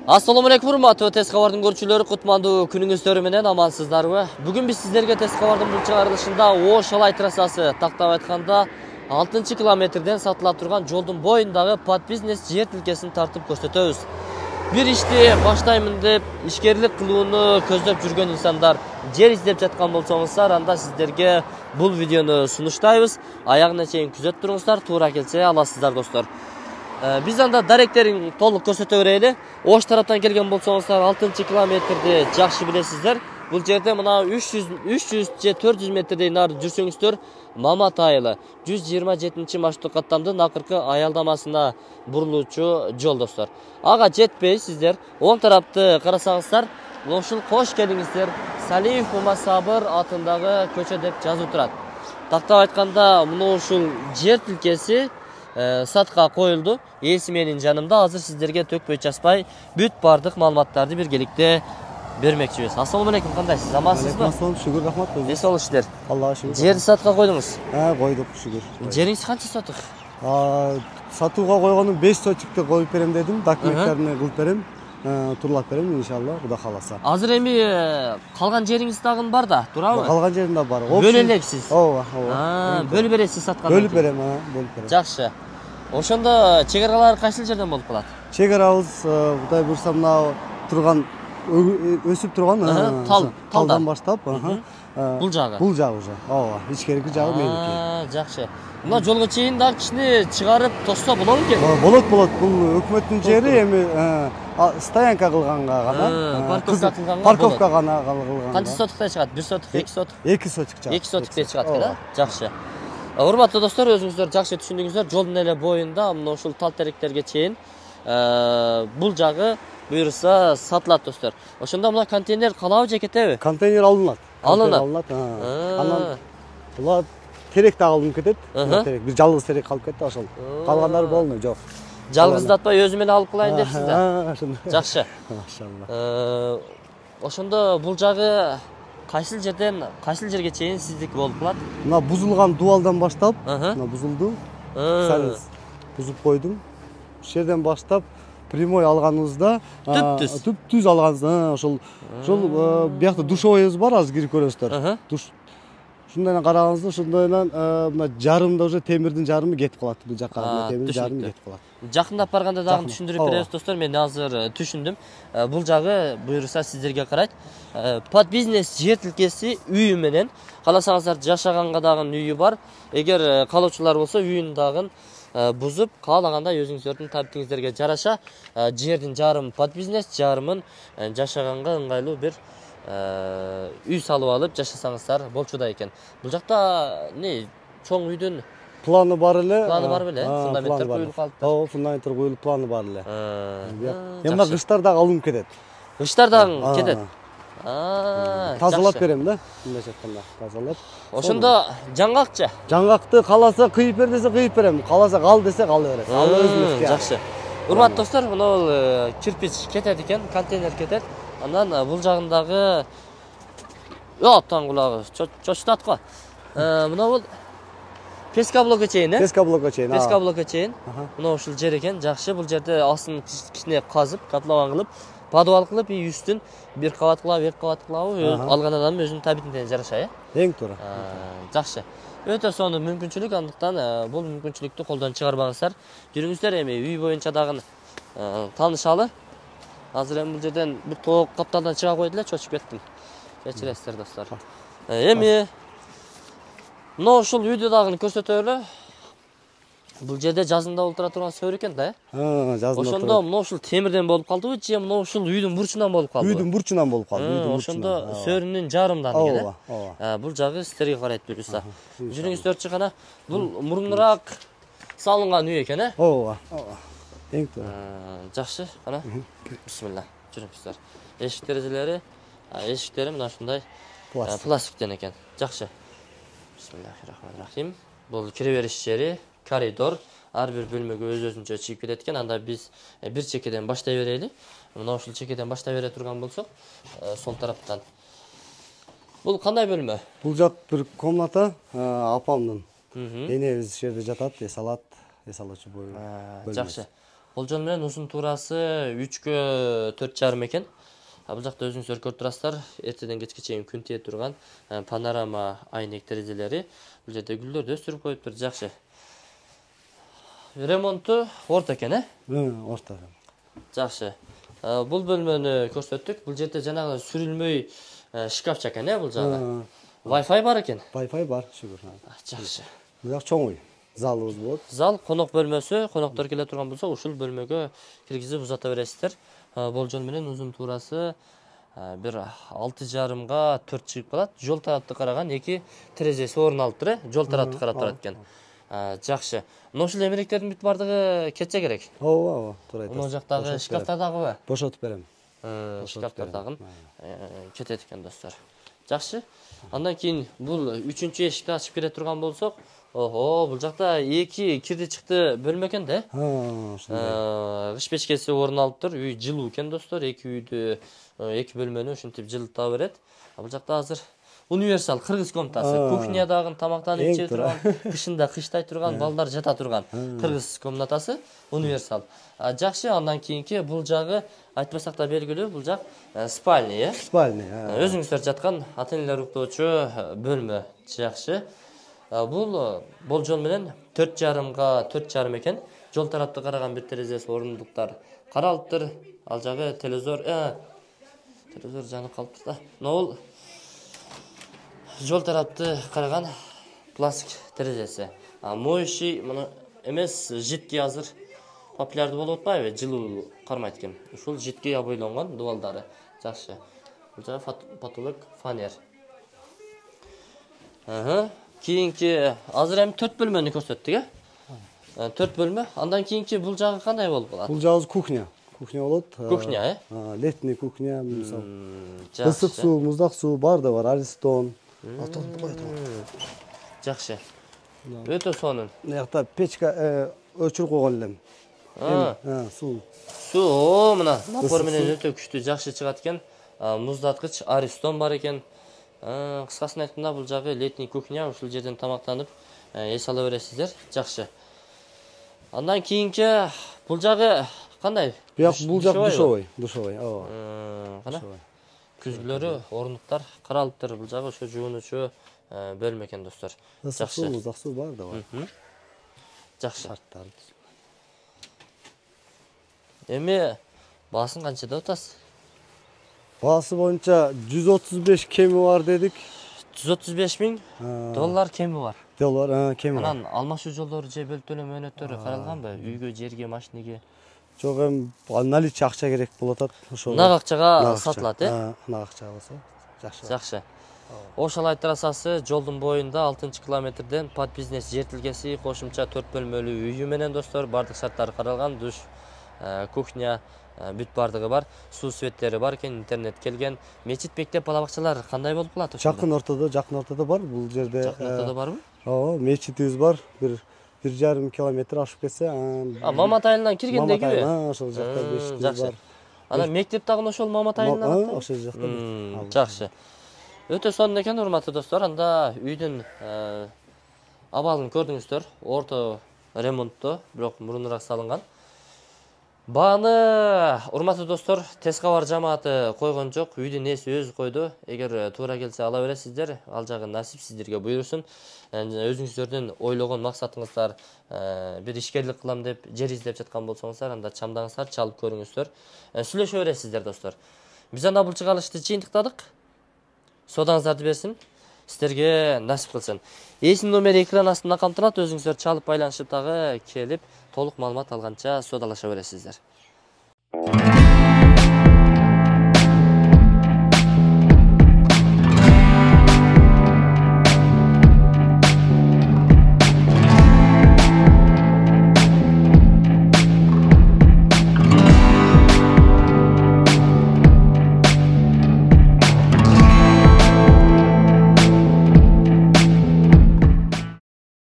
Assalamu alaikum урматтуу Тез кабардын көрүүчүлөрү, кутмандуу күнүңүздөр менен амансыздарбы? Бүгүн биз сиздерге Тез кабардын бул чыгарылышында Ош Алай трассасы, тактап айтканда 6-километрден сатыла турган жолдун боюндагы подбизнес жер тилкесин тартып көрсөтөбүз. Бир ишти баштаймын деп ишкерлик кылууну көздөп жүргөн инсандар жер издеп жаткан болсоңуздар, анда сиздерге бул видеону сунуштайбыз. Аягына чейин күзөтүп туруңуздар, туура келсе аласыздар достор. Biz anda даректерин толук көрсөтө берели. Ош тараптан келген болсоңуздар 6-километрди жакшы билесиздер. Бул жерде мына 300 же 400 метрдей нары жүрсөңүздөр Мамат айылы 127-маршруттук каттамдын акыркы аялдамасына бурулуучу жол достор. Ага жетпей сиздер оң тарапты карасаңыздар, ушул кош келиңиздер Салиев Умасабыр атындагы көчө деп жазуу турат. Тактап айтканда мына ушул жер тилкеси сатка коюлду. Ээси менин жанымда. Азыр сиздерге төкпөй часпай бүт бардык маалыматтарды биргеликте бермекчибиз. Ассаламу алейкум, кандайсыз? Амансызбы? Ассалам, шүгүр, рахмат. Эмне болуп иштер? Аллага шүгүр. Жерди сатка койдуңуз? Койдук, шүгүр. Жериңиз канча сотук? Сатууга койгонум 5 сотукты коюп берем дедим. Документтерин кылып берем. Турлап берем, иншалла, Кудай кааласа. Азыр эми калган жериңиз дагы бар да, туурабы? Калган жерим да бар. Бөлө элексиз. Ооба. Бөлүп бересиз саткандан кийин. Бөлүп берем, бөлүп берем. Жакшы. Ошондо чек-аралар кайсыл жерден болуп калат? Чек-арабыз Кудай буйрса мына турган өсүп турган талдан баштап, бул жагы. Бул жагы уже. Ооба, ичкерки жагы меники. Жакшы. Мына жолго чейин дагы кичине чыгарып тосса болот экен. Болот. Бул өкмөттүн жери, эми стоянка кылганга гана. Парковка гана кылган. Канча сотуктай чыгат? 1 сотук, 2 сотук? 2 сотук чыгат. 2 сотуктай чыгат экен, жакшы. Урматтуу достор, өзүңүздөр жакшы түшүндүңүздөр. Жолдун эле боюнда мына ушул тал теректерге чейин бул жагы буйрса сатылат достор. Ошондо мына контейнер калабы же кетеби? Контейнер алынат. Анан була терек да алынып кетет. Бир жалгыз терек калып кетти, ошол. Калгандары болмой, жок. Жалгыздатпай өзү менен алып кылайын депсиз да. Ошондой. Жакшы. Машалла. Ошондо бул жагы кайсыл жерге чейин сиздики болуп калат? Мына бузулган дубалдан баштап, мына бузулду. Сарыз бузуп койдум. Ошол жерден баштап прямой алганыбызда, түп-түз алганыбызда, ошол биякта душовойубуз бар, азыр кирип көрөсүздөр. Душ ушундайдан караганыбызда, ошондойдан мына жарымда уже темирдин жарымы кетип калат. Бул жакка темирдин жарымы кетип калат. Жакындап барганда дагы түшүндүрүп беребиз достор. Мен азыр түшүндүм. Бул жагы буйрса сиздерге карайт. Подбизнес жер тилкеси үйү менен, кааласаңыздар жашаганга дагы үйү бар. Эгер каалоочулар болсо үйүн дагы бузуп, каалагандай өзүңүздөрдүн табитиңиздерге жараша жердин жарымын подбизнес, жарымын жашаганга ыңгайлуу бир үй салып алып жашасаңыздар болчу да экен. Бул жакта не чоң үйдүн планы бар эле. Фундаменттер коюлуп калыптыр. Ооба, фундаменттер коюлуп, планы бар эле. Мына кыштар дагы алынып кетет. Кыштар дагы кетет. Тазалап берем да, мындайча айтканда, тазалап. Ошондо жаңгакчы. Жаңгакты кааласа кыйып бер десе кыйып берем, кааласа кал десе кала берет. Ал өзүнүкү. Жакшы. Урматтуу достор, мына кирпич кетет экен, контейнер кетет. Андан бул жагындагы аттан кулагы чочтат го. Мына бул пескоблокко чейин, Пескоблокко чейин. Пескоблокко чейин. Мына ушул жер экен, жакшы. Бул жерде астын кичине казып, котлован кылып, подвал кылып, үстүн бир кабат кылабы, эки кабат кылабы, алган адам өзүнүн табитине жараша, Эң туура. Жакшы. Өтө сонун мүмкүнчүлүк, андыктан бул мүмкүнчүлүктү колдон чыгарбаңыздар. Жүрүңүздөр, эми үй боюнча дагы таанышалы. Азыр эми бул жерден бир тоок капталдан чыга койду эле, чочуп кеттим. Кечиресиздер достор. Эми мына ушул үйдү дагы көрсөтөлү. Бул жерде жазында олтура турган сөр экен да, жазында. Ошондо мына ушул темирден болуп калдыбы же мына ушул үйдүн бурчунан болуп калдыбы? Үйдүн бурчунан болуп калды, Ошондо сөрүнүн жарымдан экен, ооба. Бул жагы сиздерге карайт буюрса. Жүрүңүздөрчү гана. Бул мурунураак салынган үй экен, Ооба. Эң туура. Жакшы, кана. Бисмилла. Жүрүңүздөр. Эшик терезелери, эшиктери мына ушундай пластиктен экен. Жакшы. Бисмиллахиррахманиррахим. Бул кире бериш жери, коридор, ар бир бөлмөгө өз-өзүнчө чыгып кетет экен. Анда биз бир чекеден баштай берели. Мына ушул чекеден баштай бере турган болсок, сол тараптан. Бул кандай бөлмө? Бул жак бир комната, апамдын. Энебиз ушул жерде жатат, эс алат, эс алуучу бөлмө. Жакшы. Болжол менен узун туурасы 3-кө 4,5 экен. Бул жакта өзүңүздөр көрүп турасыздар. Эртеден кечке чейин күн тие турган панорама айнек терезелери. Бул жерде гүлдөрдү өстүрүп коюптур, жакшы. Ремонту орто экен, Орто. Жакшы. Бул бөлмөнү көрсөттүк. Бул жерде жанагы сүрүлмөй шкафча экен, бул жагы. Wi-Fi бар экен. Wi-Fi бар, шүгүр. Жакшы. Бул чоң үй. Залыбыз болот. Зал, конок бөлмөсү, коноктор келе турган болсо, ушул бөлмөгө киргизип узата бересиздер. Болжол менен узун туурасы бир 6,5-га 4 чыгып калат. Жол тарапты караган 2 терезеси орун алып тур, жол тарапты карап турат экен. Жакшы. Мына ушул эмеректердин бүт бардыгы кетсе керек. Ооба, туура айтасыз. Мына жактагы шкафтар дагыбы? Бошотуп берем. Шкафтар дагы кетет экен, достор. Жакшы. Андан кийин бул 3-чү эшикти ачып кире турган болсок, бул жакта 2 кирди чыкты бөлмө экен да? Ошондой. Кыш печкеси орун алып тур. Үй жылуу экен, достор. 2 үйдү, 2 бөлмөнү ушинтип жылыта берет. Бул жакта азыр универсал кыргыз комнатасы. Кухнядагы тамактанып иче турган, кышында кыштай турган, балдар жата турган кыргыз комнатасы универсал. Жакшы, андан кийинки бул жагы айтпасак да белгилүү, бул жак спальня, Спальня. Өзүңүздөр жаткан ата-энелер уктоочу бөлмө. Жакшы. Бул болжол менен 4,5-га 4,5 экен. Жол тарапты караган бир терезеси орундуктар каралыптыр. Ал жагы телевизор жанып калыптыр да. Бул жол тарапты караган пластик терезеси. Моющий мына эмес, жидкий азыр популярдуу болуп атпайбы? Жылуу кармайт экен. Ушул жидкий обойлонгон дубалдары. Жакшы. Бул жагы потолок фанер. Кийинки азыр эми 4 бөлмөнү көрсөттүк, 4 бөлмө. Андан кийинки бул жагы кандай болуп калат? Бул жагы кухня. Кухня болот. Кухня, Летний кухня, мисалы. Ысык суу, муздак суу баары бар, Аристон. Жакшы. Өтө сонун. Мынакта печка өчүрүп койгон элем. Суу. Суу, мына напор менен өтө күчтүү, жакшы чыгат экен. Муздаткыч Аристон бар экен. Кыскасын айтканда бул жагы летний кухня, ушул жерден тамактанып эс ала бересиздер. Жакшы. Андан кийинки бул жагы кандай? Бул жак душевой, ооба. Кана? Күзгүлөрү, орундуктар каралыптыр. Бул жагы ошо жуунучу бөлмө экен, достор. Жакшы. Муздак суу бар да бар. Жакшы. Эми баасын канча деп атасыз? Баасы боюнча 135 кеми бар дедик. 135 миң доллар кеми бар. Доллар кеми бар. Анан алмашуу жолдору же бөлүп төлөө мөөнөттөрү каралганбы? Үйгө, жерге, машинеге? Жок, эми наличие акча керек болуп атат. Ошол. Нак акчага сатылат, Нак акчага болсо жакшы. Жакшы. Ошалай трассасы жолдун боюнда 6-километрден под бизнес жер тилкеси кошумча 4 бөлмөлүү үйү менен, достор, бардык шарттары каралган, душ, кухня, бүт бардыгы бар, суу светтери бар экен, интернет келген. Мечит, мектеп, бала бакчалар кандай болуп калат ошондо? Жакын ортодо бар бул жерде. Жакын ортодо барбы? Ооба, мечитибиз бар. 1,5 километр ашып кетсе, Мамат айылынан киргендеги? Ошол жакта мечитибиз бар. Анан мектеп дагы ошол Мамат айылынан? Ошол жакта. Жакшы. Өтө сонун экен, урматтуу достор. Анда үйдүн абалын көрдүңүздөр. Орто ремонтту, бирок мурунураак салынган. Бааны, урматтуу достор, тез кабар жамааты койгон жок. Үйдүн ээси өзү койду. Эгер туура келсе ала бересиздер. Ал жагы насип сиздерге буйрусун. Өзүңүздөрдүн ойлогон максатыңыздар бир ишкерлик кылам деп жер издеп жаткан болсоңуздар, анда чамдаңыздар, чалып көрүңүздөр. Сүйлөшө бересиздер, достор. Биз анда бул чыгарылышты жыйынтыктадык. Содаңыздарды берсин, сіздерге насип кылсын. Эсин номери экран астында камтылат, өзүңүздөр чалып байланышып дагы келип толук маалымат алганча содалаша бересиздер.